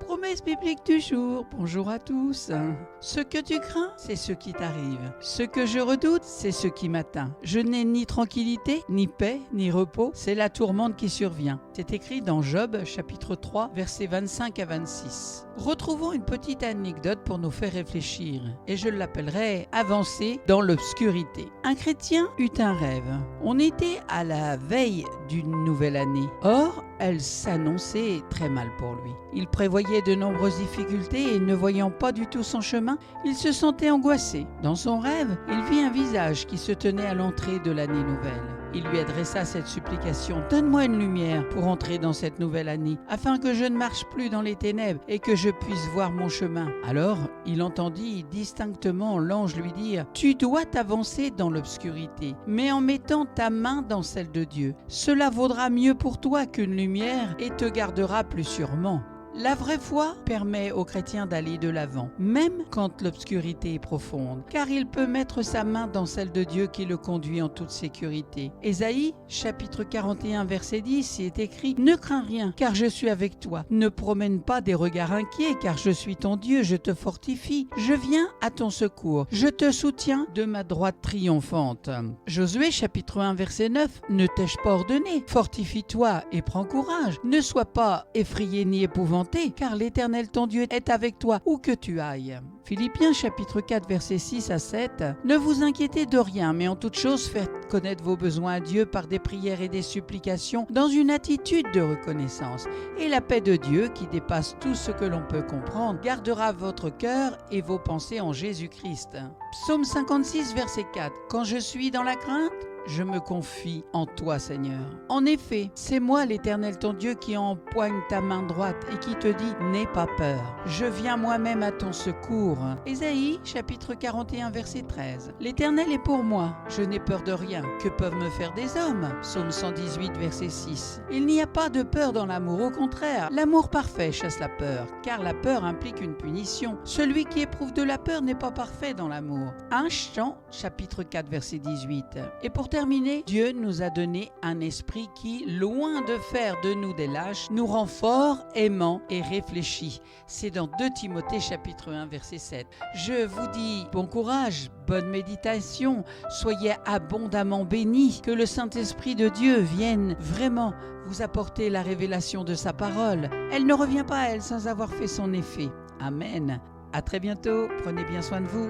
Promesse biblique du jour, bonjour à tous. Ce que tu crains, c'est ce qui t'arrive. Ce que je redoute, c'est ce qui m'atteint. Je n'ai ni tranquillité, ni paix, ni repos, c'est la tourmente qui survient. C'est écrit dans Job, chapitre 3, versets 25 à 26. Retrouvons une petite anecdote pour nous faire réfléchir, et je l'appellerai « Avancer dans l'obscurité ». Un chrétien eut un rêve. On était à la veille d'une nouvelle année. Or, elle s'annonçait très mal pour lui. Il prévoyait de nombreuses difficultés et ne voyant pas du tout son chemin, il se sentait angoissé. Dans son rêve, il vit un visage qui se tenait à l'entrée de l'année nouvelle. Il lui adressa cette supplication: « Donne-moi une lumière pour entrer dans cette nouvelle année, afin que je ne marche plus dans les ténèbres et que je puisse voir mon chemin. » Alors, il entendit distinctement l'ange lui dire: « Tu dois t'avancer dans l'obscurité, mais en mettant ta main dans celle de Dieu. Cela vaudra mieux pour toi qu'une lumière et te gardera plus sûrement. » La vraie foi permet aux chrétiens d'aller de l'avant, même quand l'obscurité est profonde, car il peut mettre sa main dans celle de Dieu qui le conduit en toute sécurité. Ésaïe, chapitre 41, verset 10, y est écrit: « Ne crains rien, car je suis avec toi. Ne promène pas des regards inquiets, car je suis ton Dieu, je te fortifie. Je viens à ton secours. Je te soutiens de ma droite triomphante. » Josué, chapitre 1, verset 9, « Ne t'ai-je pas ordonné? Fortifie-toi et prends courage. Ne sois pas effrayé ni épouvanté, car l'Éternel ton Dieu est avec toi où que tu ailles. » Philippiens chapitre 4 versets 6 à 7. « Ne vous inquiétez de rien, mais en toute chose faites connaître vos besoins à Dieu par des prières et des supplications dans une attitude de reconnaissance. Et la paix de Dieu, qui dépasse tout ce que l'on peut comprendre, gardera votre cœur et vos pensées en Jésus-Christ. » Psaume 56 verset 4. « Quand je suis dans la crainte, je me confie en toi, Seigneur. En effet, c'est moi, l'Éternel ton Dieu, qui empoigne ta main droite et qui te dit: n'aie pas peur. Je viens moi-même à ton secours. » Ésaïe, chapitre 41, verset 13. « L'Éternel est pour moi. Je n'ai peur de rien. Que peuvent me faire des hommes ?» Psaume 118, verset 6. Il n'y a pas de peur dans l'amour. Au contraire, l'amour parfait chasse la peur, car la peur implique une punition. Celui qui éprouve de la peur n'est pas parfait dans l'amour. 1 Jean, chapitre 4, verset 18. Et pour terminer, Dieu nous a donné un esprit qui, loin de faire de nous des lâches, nous rend forts, aimants et réfléchis. C'est dans 2 Timothée chapitre 1 verset 7. Je vous dis bon courage, bonne méditation, soyez abondamment bénis, que le Saint-Esprit de Dieu vienne vraiment vous apporter la révélation de sa parole. Elle ne revient pas à elle sans avoir fait son effet. Amen. À très bientôt, prenez bien soin de vous.